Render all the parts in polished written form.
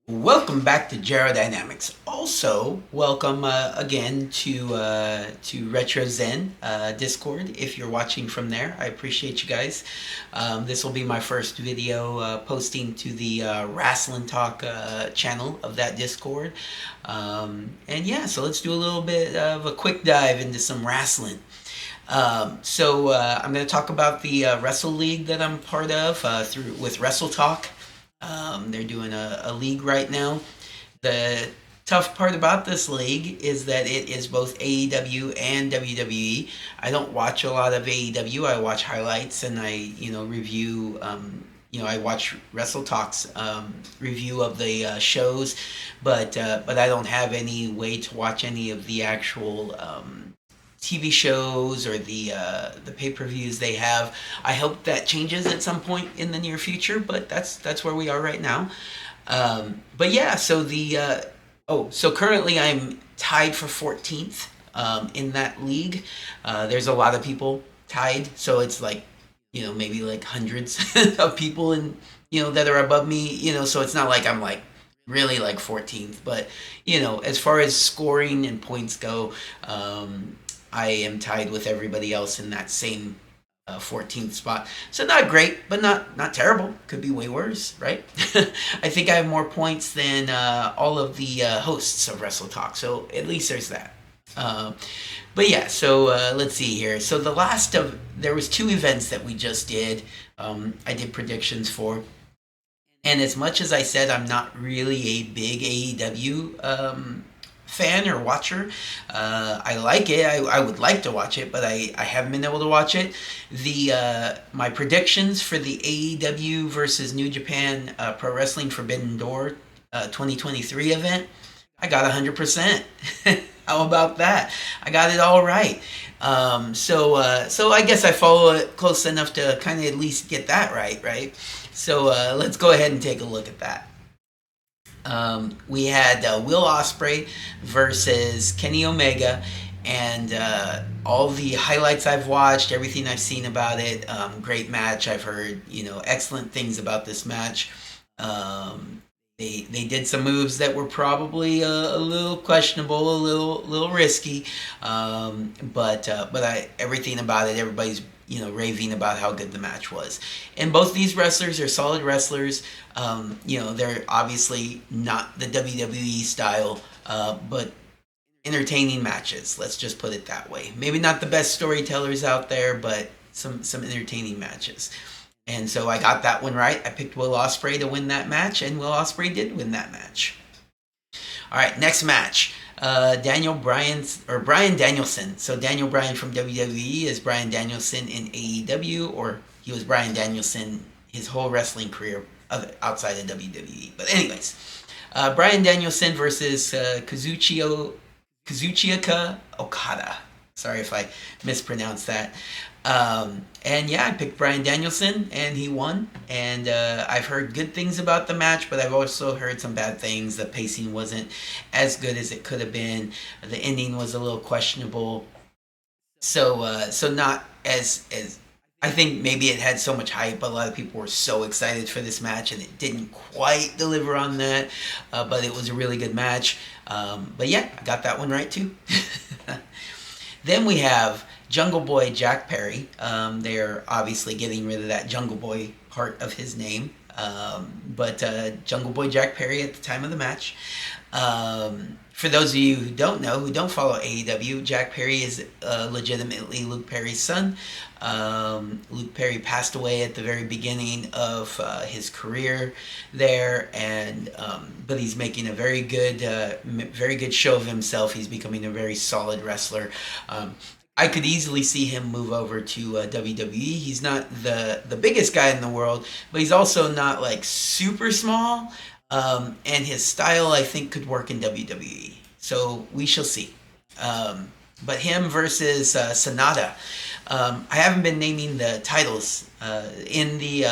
Welcome back to Gero Dynamics. Also, welcome again to Retro Zen Discord. If you're watching from there, I appreciate you guys. This will be my first video posting to the Wrestling Talk channel of that Discord. And yeah, so let's do a little bit of a quick dive into some wrestling. I'm going to talk about the Wrestle League that I'm part of through with Wrestle Talk. They're doing a league right now. The tough part about this league is that it is both AEW and WWE. I don't watch a lot of AEW. I watch highlights and I review. I watch Wrestle Talks review of the shows, but I don't have any way to watch any of the actual TV shows or the pay-per-views they have. I hope that changes at some point in the near future, but that's where we are right now. But yeah, so currently I'm tied for 14th in that league. There's a lot of people tied, so it's like maybe like hundreds of people that are above me. So it's not like I'm like really like 14th, but as far as scoring and points go. I am tied with everybody else in that same 14th spot. So not great, but not terrible. Could be way worse, right? I think I have more points than all of the hosts of Wrestle Talk. So at least there's that. But yeah, so let's see here. So there was two events that we just did. I did predictions for. And as much as I said I'm not really a big AEW fan or watcher. I like it. I would like to watch it, but I haven't been able to watch it. My predictions for the AEW versus New Japan Pro Wrestling Forbidden Door 2023 event, I got 100%. How about that? I got it all right. So I guess I follow it close enough to kind of at least get that right? So let's go ahead and take a look at that. We had Will Ospreay versus Kenny Omega, and all the highlights I've watched, everything I've seen about it, great match. I've heard excellent things about this match. They did some moves that were probably a little questionable, a little risky, but everything about it, everybody's raving about how good the match was. And both these wrestlers are solid wrestlers. They're obviously not the WWE style, but entertaining matches. Let's just put it that way. Maybe not the best storytellers out there, but some entertaining matches. And so I got that one right. I picked Will Ospreay to win that match, and Will Ospreay did win that match. All right, next match. Bryan Danielson. So Daniel Bryan from WWE is Bryan Danielson in AEW, or he was Bryan Danielson his whole wrestling career outside of WWE. But anyways, Bryan Danielson versus Kazuchika Okada. Sorry if I mispronounced that. And yeah, I picked Bryan Danielson, and he won. And I've heard good things about the match, but I've also heard some bad things. The pacing wasn't as good as it could have been. The ending was a little questionable. So not as I think maybe it had so much hype. A lot of people were so excited for this match, and it didn't quite deliver on that. But it was a really good match. But yeah, I got that one right too. Then we have Jungle Boy Jack Perry. They're obviously getting rid of that Jungle Boy part of his name. But Jungle Boy Jack Perry at the time of the match. For those of you who don't know, who don't follow AEW, Jack Perry is legitimately Luke Perry's son. Luke Perry passed away at the very beginning of his career there, and but he's making a very good show of himself. He's becoming a very solid wrestler. I could easily see him move over to WWE. He's not the biggest guy in the world, but he's also not like super small. And his style, I think, could work in WWE. So we shall see. But him versus Sonata. I haven't been naming the titles. In the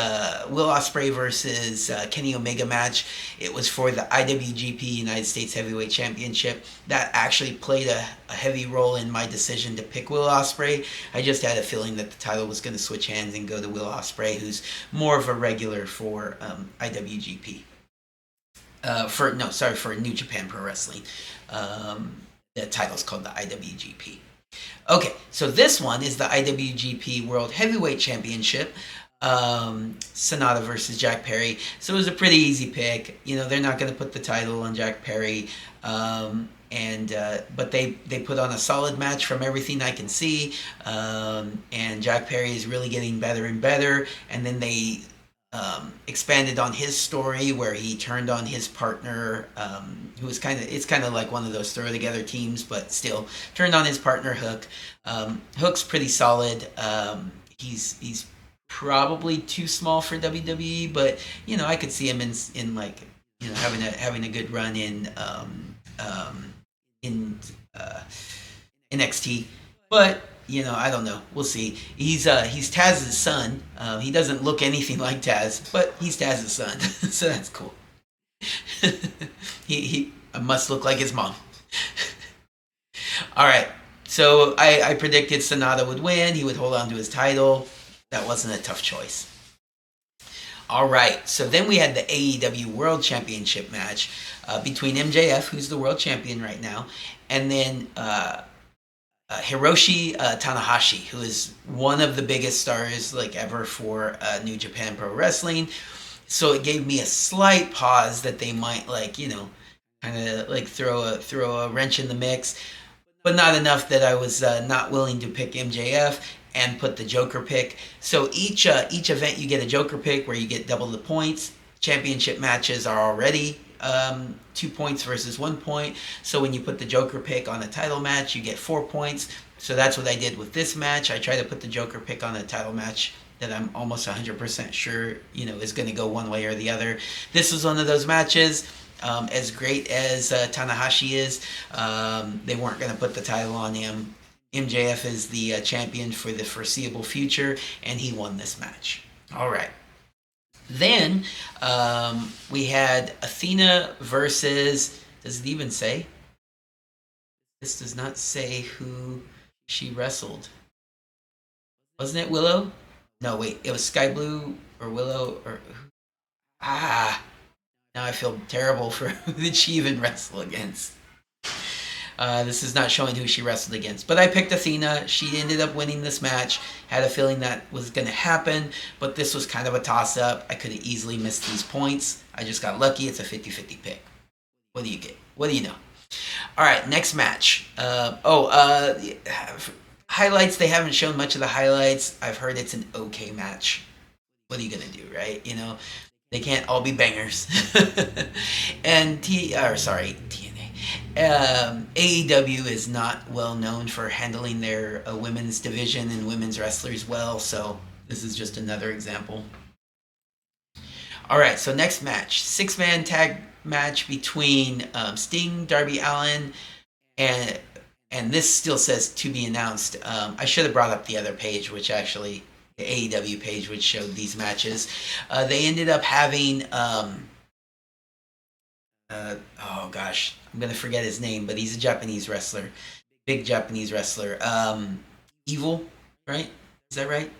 Will Ospreay versus Kenny Omega match, it was for the IWGP United States Heavyweight Championship. That actually played a heavy role in my decision to pick Will Ospreay. I just had a feeling that the title was going to switch hands and go to Will Ospreay, who's more of a regular for IWGP. for New Japan Pro Wrestling. The title's called the IWGP. Okay, so this one is the IWGP World Heavyweight Championship. Sonata versus Jack Perry. So it was a pretty easy pick. You know, they're not going to put the title on Jack Perry. But they put on a solid match from everything I can see. And Jack Perry is really getting better and better. And then they expanded on his story where he turned on his partner, who was it's kind of like one of those throw together teams, but still turned on his partner Hook. Hook's pretty solid. He's probably too small for WWE, but you know I could see him in like you know having a good run in NXT, but you know I don't know. We'll see. He's Taz's son. He doesn't look anything like Taz, but he's Taz's son, so that's cool. he must look like his mom. All right, so I predicted Sonata would win. He would hold on to his title. That wasn't a tough choice. All right, so then we had the AEW World Championship match between MJF, who's the world champion right now, and then Hiroshi Tanahashi, who is one of the biggest stars like ever for New Japan Pro Wrestling. So it gave me a slight pause that they might like you know kind of like throw a wrench in the mix, but not enough that I was not willing to pick MJF and put the Joker pick. So each event you get a Joker pick where you get double the points. Championship matches are already 2 points versus 1 point. So when you put the Joker pick on a title match, you get 4 points. So that's what I did with this match. I tried to put the Joker pick on a title match that I'm almost 100% sure you know is going to go one way or the other. This was one of those matches. As great as Tanahashi is, they weren't going to put the title on him. MJF is the champion for the foreseeable future, and he won this match. All right. Then we had Athena versus, does it even say? This does not say who she wrestled. Wasn't it Willow? No, wait, it was Sky Blue or Willow or... now I feel terrible for who did she even wrestle against. This is not showing who she wrestled against. But I picked Athena. She ended up winning this match. Had a feeling that was going to happen, but this was kind of a toss-up. I could have easily missed these points. I just got lucky. It's a 50-50 pick. What do you get? What do you know? All right, next match. Highlights. They haven't shown much of the highlights. I've heard it's an okay match. What are you going to do, right? You know, they can't all be bangers. And TNA. AEW is not well known for handling their women's division and women's wrestlers well, so this is just another example. All right, so next match, 6-man tag match between Sting, Darby Allin, and this still says to be announced. I should have brought up the other page, which actually the AEW page, which showed these matches. They ended up having. Oh gosh, I'm gonna forget his name, but he's a Japanese wrestler, big Japanese wrestler. Evil, right? Is that right?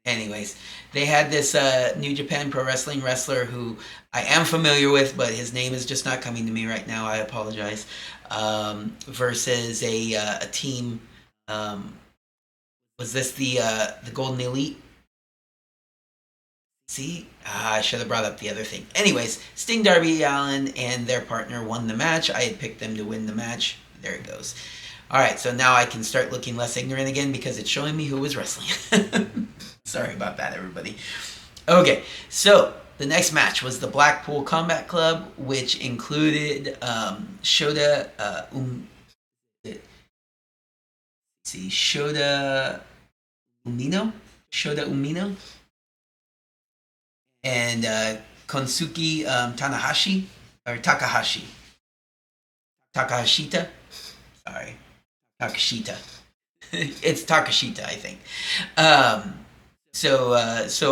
Anyways, they had this New Japan Pro Wrestling wrestler who I am familiar with, but his name is just not coming to me right now. I apologize. Versus a team. Was this the Golden Elite? See, I should have brought up the other thing. Anyways, Sting, Darby Allin, and their partner won the match. I had picked them to win the match. There it goes. All right, so now I can start looking less ignorant again because it's showing me who was wrestling. Sorry about that, everybody. Okay, so the next match was the Blackpool Combat Club, which included Shota Umino, and Konsuke Takahashita. Sorry, Takashita. It's Takashita, I think. So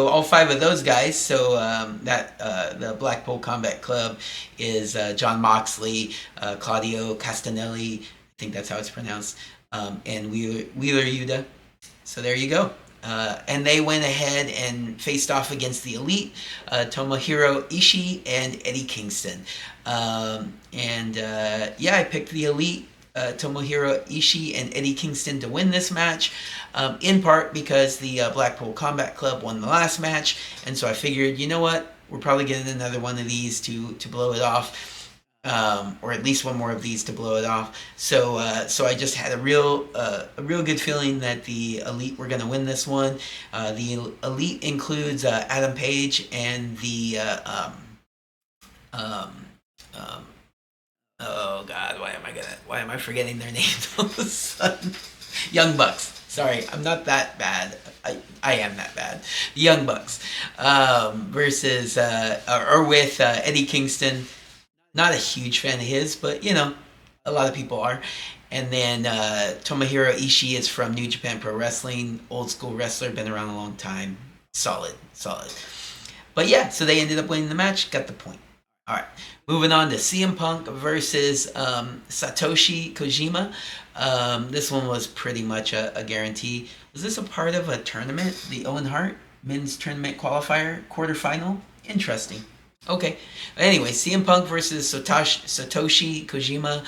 all 5 of those guys. So the Blackpool Combat Club is John Moxley, Claudio Castagnoli. I think that's how it's pronounced. And Wheeler Yuta. So there you go. And they went ahead and faced off against the Elite, Tomohiro Ishii and Eddie Kingston. Yeah, I picked the Elite, Tomohiro Ishii and Eddie Kingston to win this match, in part because the Blackpool Combat Club won the last match, and so I figured, you know what, we're probably getting another one of these to blow it off. Or at least one more of these to blow it off. So I just had a real good feeling that the Elite were going to win this one. The Elite includes Adam Page and the oh God, why am I forgetting their names all of a sudden? Young Bucks. Sorry, I'm not that bad. I am that bad. The Young Bucks versus or with Eddie Kingston. Not a huge fan of his, but you know, a lot of people are. And then Tomohiro Ishii is from New Japan Pro Wrestling, old school wrestler, been around a long time. Solid. But yeah, so they ended up winning the match, got the point. All right, moving on to CM Punk versus Satoshi Kojima. This one was pretty much a guarantee. Was this a part of a tournament, the Owen Hart Men's Tournament Qualifier quarterfinal? Interesting. Okay. Anyway, CM Punk versus Satoshi Kojima.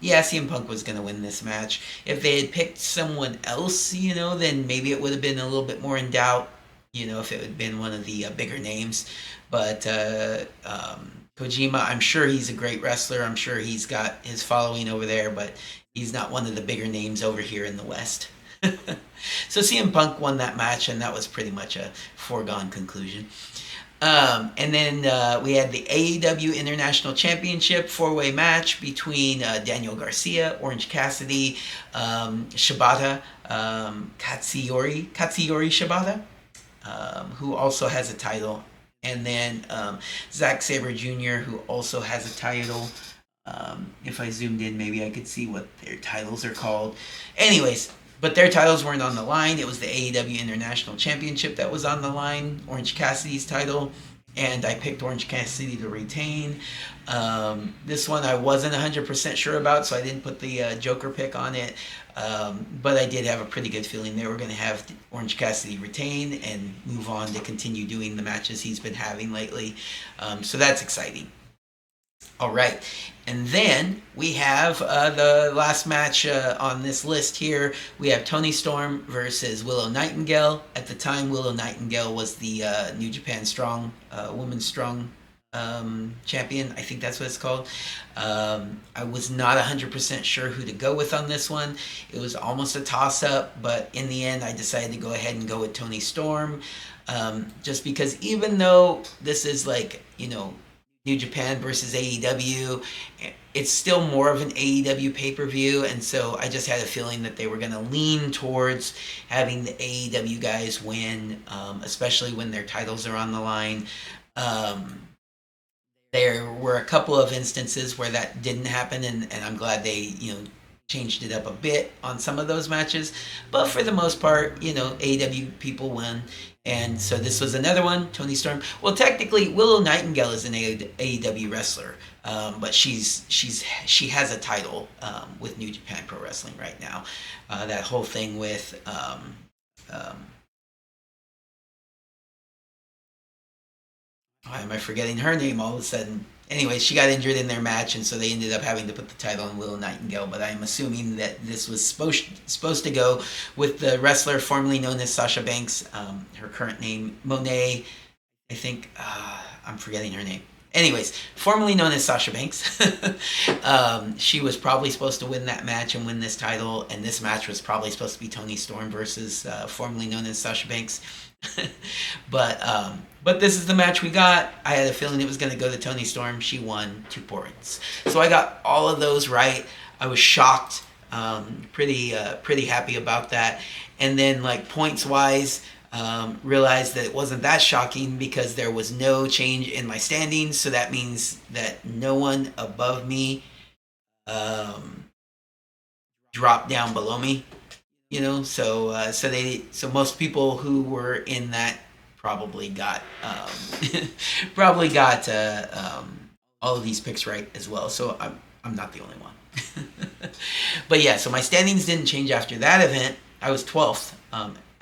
Yeah, CM Punk was going to win this match. If they had picked someone else, you know, then maybe it would have been a little bit more in doubt, you know, if it had been one of the bigger names. But Kojima, I'm sure he's a great wrestler. I'm sure he's got his following over there, but he's not one of the bigger names over here in the West. So CM Punk won that match, and that was pretty much a foregone conclusion. And then we had the AEW International Championship 4-way match between Daniel Garcia, Orange Cassidy, Shibata, Katsuyori Shibata, who also has a title, and then Zack Sabre Jr., who also has a title. If I zoomed in, maybe I could see what their titles are called. Anyways, but their titles weren't on the line. It was the AEW International Championship that was on the line, Orange Cassidy's title, and I picked Orange Cassidy to retain. This one I wasn't 100% sure about, so I didn't put the Joker pick on it, but I did have a pretty good feeling they were going to have Orange Cassidy retain and move on to continue doing the matches he's been having lately. So that's exciting. All right, and then we have the last match on this list here. We have Toni Storm versus Willow Nightingale. At the time, Willow Nightingale was the New Japan Strong, Women's Strong champion. I think that's what it's called. I was not 100% sure who to go with on this one. It was almost a toss-up, but in the end, I decided to go ahead and go with Toni Storm. Just because even though this is like, you know, New Japan versus AEW, it's still more of an AEW pay-per-view, and so I just had a feeling that they were going to lean towards having the AEW guys win, especially when their titles are on the line. There were a couple of instances where that didn't happen, and I'm glad they, you know, changed it up a bit on some of those matches, but for the most part, you know, AEW people won. And so this was another one, Toni Storm. Well, technically, Willow Nightingale is an AEW wrestler, but she has a title with New Japan Pro Wrestling right now. That whole thing with why am I forgetting her name all of a sudden? Anyway, she got injured in their match, and so they ended up having to put the title on Willow Nightingale. But I'm assuming that this was supposed to go with the wrestler formerly known as Sasha Banks. Her current name, Monet, I think. I'm forgetting her name. Anyways, formerly known as Sasha Banks. She was probably supposed to win that match and win this title, and this match was probably supposed to be Toni Storm versus formerly known as Sasha Banks. But this is the match we got. I had a feeling it was going to go to Toni Storm. She won 2 points. So I got all of those right. I was shocked. Pretty happy about that. And then, like, points wise, realized that it wasn't that shocking because there was no change in my standings. So that means that no one above me dropped down below me. You know, so most people who were in that probably got all of these picks right as well. So I'm not the only one. But yeah, so my standings didn't change after that event. I was 12th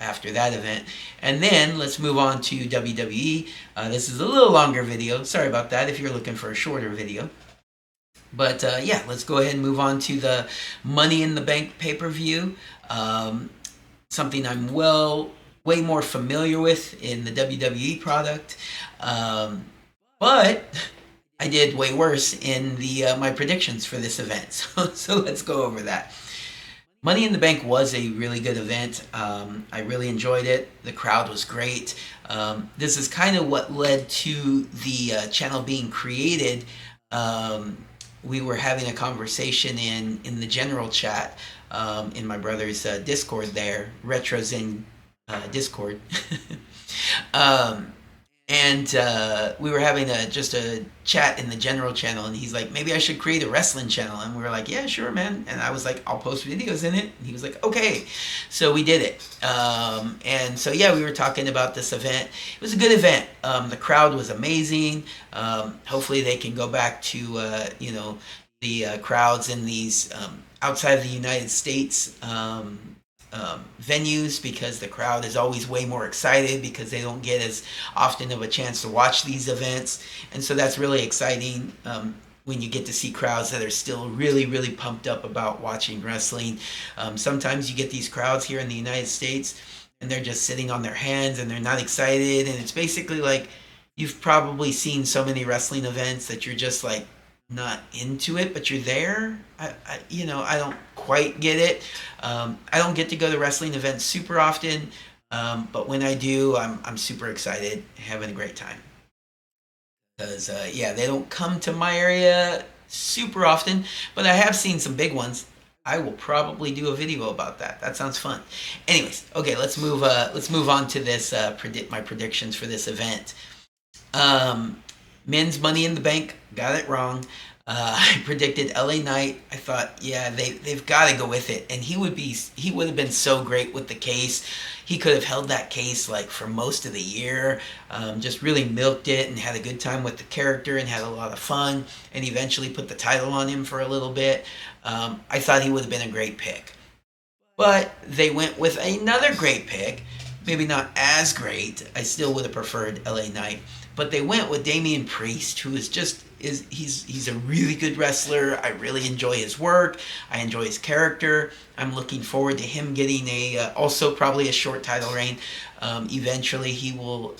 after that event. And then let's move on to WWE. This is a little longer video. Sorry about that if you're looking for a shorter video. But yeah, let's go ahead and move on to the Money in the Bank pay-per-view. Something I'm way more familiar with in the WWE product. But I did way worse in the my predictions for this event. So let's go over that. Money in the Bank was a really good event. I really enjoyed it. The crowd was great. This is kind of what led to the channel being created. We were having a conversation in the general chat in my brother's Discord there, Retros in Discord. And we were having just a chat in the general channel, and he's like, maybe I should create a wrestling channel. And we were like, yeah, sure, man. And I was like, I'll post videos in it. And he was like, okay. So we did it. And so, yeah, we were talking about this event. It was a good event. The crowd was amazing. Hopefully they can go back to, the crowds in these outside of the United States venues, because the crowd is always way more excited because they don't get as often of a chance to watch these events. And so that's really exciting when you get to see crowds that are still really, really pumped up about watching wrestling. Sometimes you get these crowds here in the United States and they're just sitting on their hands and they're not excited. And it's basically like you've probably seen so many wrestling events that you're just like, not into it, but you're there. I don't quite get it. I don't get to go to wrestling events super often, but when I do, I'm super excited, having a great time. Because they don't come to my area super often, but I have seen some big ones. I will probably do a video about that. That sounds fun. Anyways, okay, let's move on to this. My predictions for this event. Men's Money in the Bank, got it wrong. I predicted LA Knight. I thought, yeah, they've got to go with it, and he would have been so great with the case. He could have held that case like for most of the year, just really milked it and had a good time with the character and had a lot of fun, and eventually put the title on him for a little bit. I thought he would have been a great pick, but they went with another great pick. Maybe not as great. I still would have preferred LA Knight. But they went with Damian Priest, who he's a really good wrestler. I really enjoy his work. I enjoy his character. I'm looking forward to him getting also probably a short title reign. Eventually he will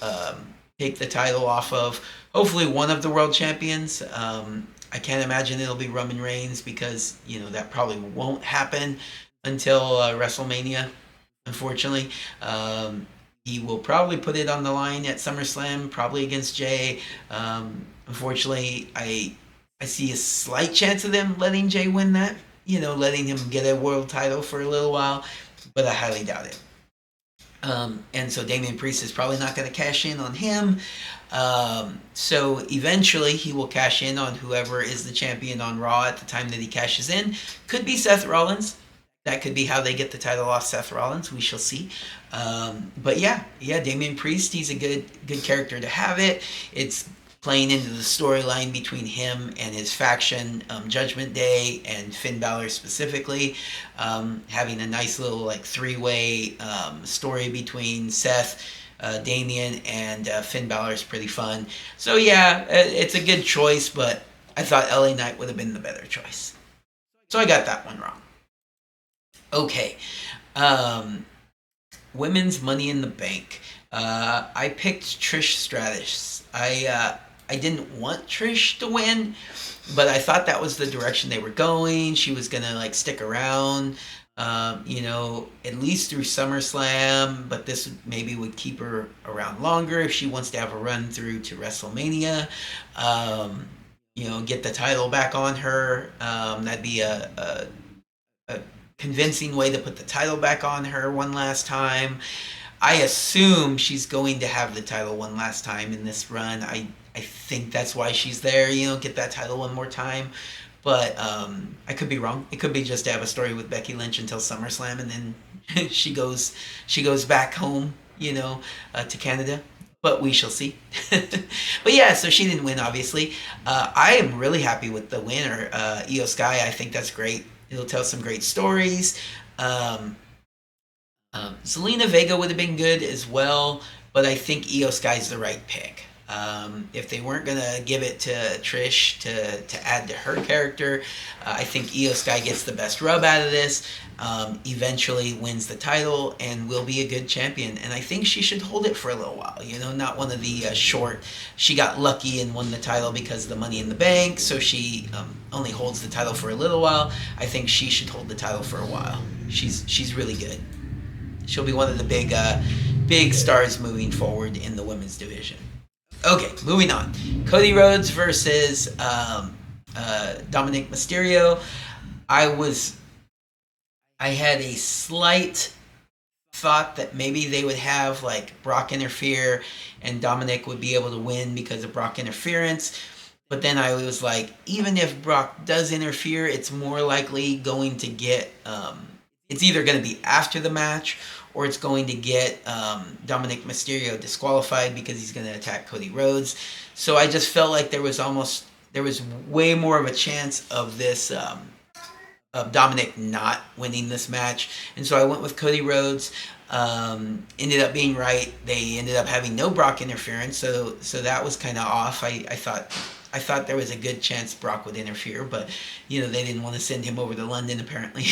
take the title off of hopefully one of the world champions. I can't imagine it'll be Roman Reigns, because that probably won't happen until WrestleMania, unfortunately. He will probably put it on the line at SummerSlam, probably against Jay. Unfortunately, I see a slight chance of them letting Jay win that, letting him get a world title for a little while, but I highly doubt it. And so Damian Priest is probably not going to cash in on him. So eventually he will cash in on whoever is the champion on Raw at the time that he cashes in. Could be Seth Rollins. That could be how they get the title off Seth Rollins. We shall see. But yeah, Damian Priest, he's a good character to have it. It's playing into the storyline between him and his faction, Judgment Day and Finn Balor specifically. Having a nice little like three-way story between Seth, Damian, and Finn Balor is pretty fun. So yeah, it's a good choice, but I thought LA Knight would have been the better choice. So I got that one wrong. Okay. Women's Money in the Bank. I picked Trish Stratus. I didn't want Trish to win, but I thought that was the direction they were going. She was gonna like stick around, at least through SummerSlam, but this maybe would keep her around longer if she wants to have a run through to WrestleMania. Get the title back on her. That'd be a convincing way to put the title back on her one last time. I assume she's going to have the title one last time in this run. I think that's why she's there, get that title one more time. But I could be wrong. It could be just to have a story with Becky Lynch until SummerSlam, and then she goes back home, to Canada. But we shall see. But yeah, so she didn't win, obviously. I am really happy with the winner, Io Sky. I think that's great. It'll tell some great stories. Zelina Vega would have been good as well, but I think Io Sky's the right pick. If they weren't gonna give it to Trish to add to her character, I think Io Sky gets the best rub out of this. Eventually wins the title and will be a good champion. And I think she should hold it for a little while. You know, not one of the short. She got lucky and won the title because of the Money in the Bank, so she only holds the title for a little while. I think she should hold the title for a while. She's really good. She'll be one of the big stars moving forward in the women's division. Okay, moving on. Cody Rhodes versus Dominic Mysterio. I had a slight thought that maybe they would have like Brock interfere and Dominic would be able to win because of Brock interference. But then I was like, even if Brock does interfere, it's more likely going to get. It's either going to be after the match or it's going to get Dominic Mysterio disqualified because he's going to attack Cody Rhodes. So I just felt like there was way more of a chance of this of Dominic not winning this match, and so I went with Cody Rhodes. Ended up being right. They ended up having no Brock interference, so that was kind of off. I thought there was a good chance Brock would interfere, but you know they didn't want to send him over to London apparently.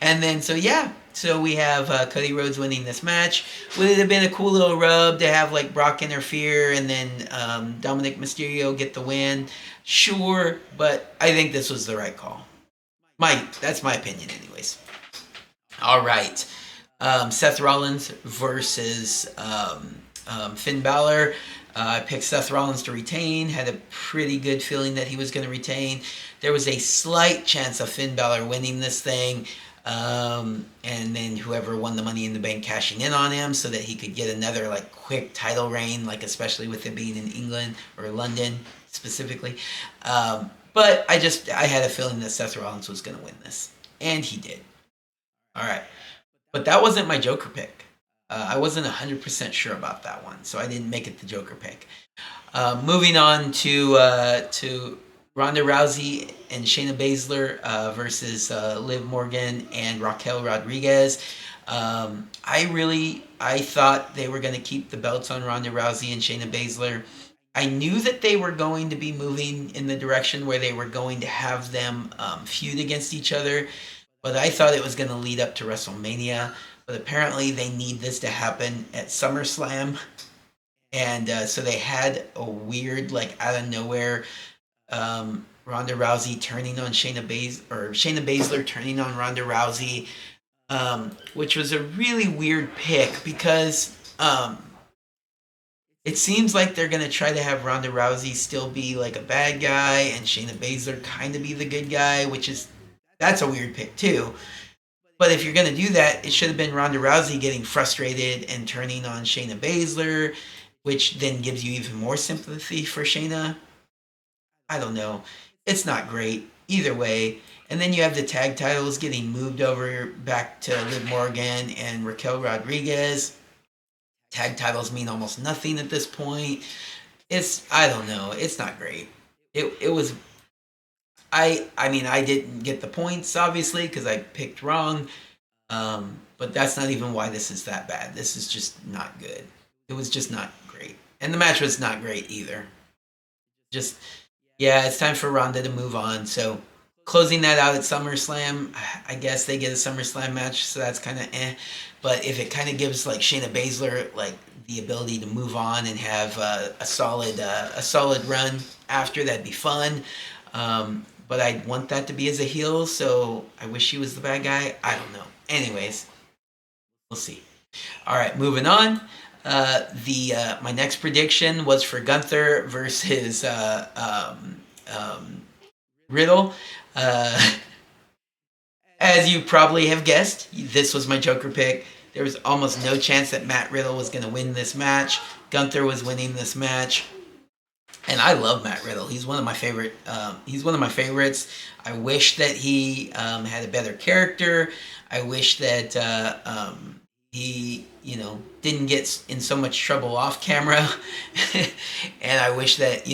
And then so we have Cody Rhodes winning this match. Would it have been a cool little rub to have like Brock interfere and then Dominic Mysterio get the win? Sure, but I think this was the right call. That's my opinion, anyways. All right, Seth Rollins versus Finn Balor. I picked Seth Rollins to retain. Had a pretty good feeling that he was going to retain. There was a slight chance of Finn Balor winning this thing, and then whoever won the Money in the Bank cashing in on him so that he could get another like quick title reign, like especially with it being in England or London specifically. But I had a feeling that Seth Rollins was going to win this, and he did. All right, but that wasn't my Joker pick. I wasn't 100% sure about that one, so I didn't make it the Joker pick. Moving on to Ronda Rousey and Shayna Baszler versus Liv Morgan and Raquel Rodriguez. I thought they were going to keep the belts on Ronda Rousey and Shayna Baszler. I knew that they were going to be moving in the direction where they were going to have them feud against each other, but I thought it was going to lead up to WrestleMania. But apparently they need this to happen at SummerSlam. And so they had a weird, like, out of nowhere, Ronda Rousey turning on Shayna Baszler turning on Ronda Rousey, which was a really weird pick because it seems like they're going to try to have Ronda Rousey still be, like, a bad guy and Shayna Baszler kind of be the good guy, that's a weird pick, too. But if you're going to do that, it should have been Ronda Rousey getting frustrated and turning on Shayna Baszler, which then gives you even more sympathy for Shayna. I don't know. It's not great. Either way. And then you have the tag titles getting moved over back to Liv Morgan and Raquel Rodriguez. Tag titles mean almost nothing at this point. I don't know. It's not great. It was... I mean, I didn't get the points, obviously, because I picked wrong. But that's not even why this is that bad. This is just not good. It was just not great. And the match was not great either. It's time for Ronda to move on. So, closing that out at SummerSlam, I guess they get a SummerSlam match, so that's kind of eh. But if it kind of gives, like, Shayna Baszler, like, the ability to move on and have a solid run after, that'd be fun. But I want that to be as a heel, so I wish he was the bad guy. I don't know. Anyways, we'll see. All right, moving on. My next prediction was for Gunther versus Riddle. As you probably have guessed, this was my Joker pick. There was almost no chance that Matt Riddle was going to win this match. Gunther was winning this match. And I love Matt Riddle. He's one of my favorite. He's one of my favorites. I wish that he had a better character. I wish that he, didn't get in so much trouble off camera. And I wish that,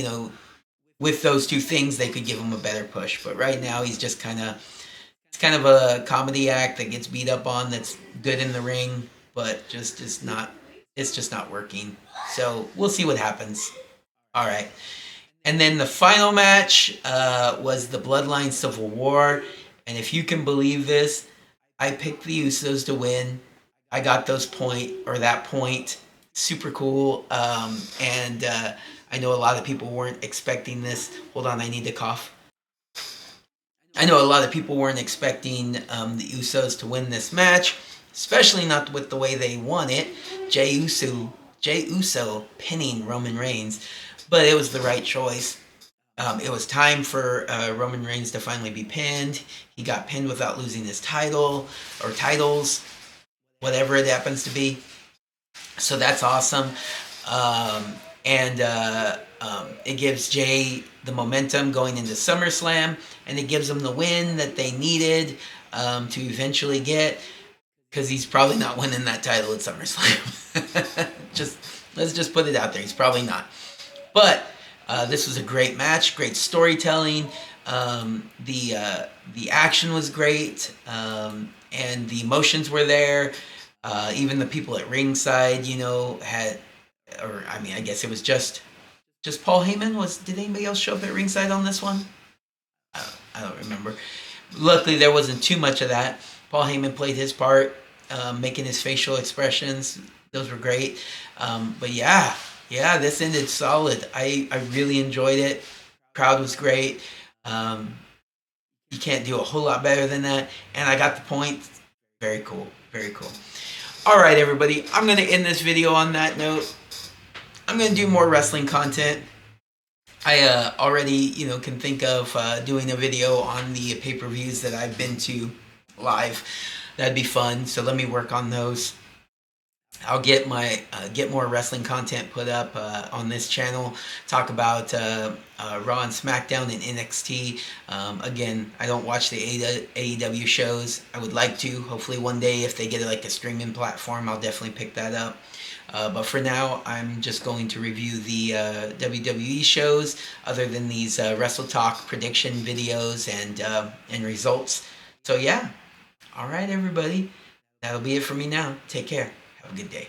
with those two things, they could give him a better push. But right now, he's just kind of It's kind of a comedy act that gets beat up on. That's good in the ring, but just is not. It's just not working. So we'll see what happens. All right. And then the final match was the Bloodline Civil War. And if you can believe this, I picked the Usos to win. I got that point. Super cool. And I know a lot of people weren't expecting this. Hold on, I need to cough. I know a lot of people weren't expecting the Usos to win this match, especially not with the way they won it. Jey Uso pinning Roman Reigns, but it was the right choice. It was time for Roman Reigns to finally be pinned. He got pinned without losing his title or titles, whatever it happens to be. So that's awesome. And it gives Jay the momentum going into SummerSlam, and it gives him the win that they needed to eventually get, because he's probably not winning that title at SummerSlam. Let's just put it out there. He's probably not. But this was a great match, great storytelling. The action was great, and the emotions were there. Even the people at ringside, had, or I mean, I guess it was just Paul Heyman. Did anybody else show up at ringside on this one? I don't remember. Luckily, there wasn't too much of that. Paul Heyman played his part, making his facial expressions. Those were great. But yeah, this ended solid. I really enjoyed it. Crowd was great. You can't do a whole lot better than that. And I got the point. Very cool. Very cool. All right, everybody. I'm going to end this video on that note. I'm going to do more wrestling content. I already, can think of doing a video on the pay-per-views that I've been to live. That'd be fun. So let me work on those. I'll get more wrestling content put up on this channel. Talk about Raw and SmackDown and NXT. Again, I don't watch the AEW shows. I would like to. Hopefully one day, if they get like a streaming platform, I'll definitely pick that up. But for now, I'm just going to review the WWE shows, other than these Wrestle Talk prediction videos and results. So yeah, all right, everybody. That'll be it for me now. Take care. Have a good day.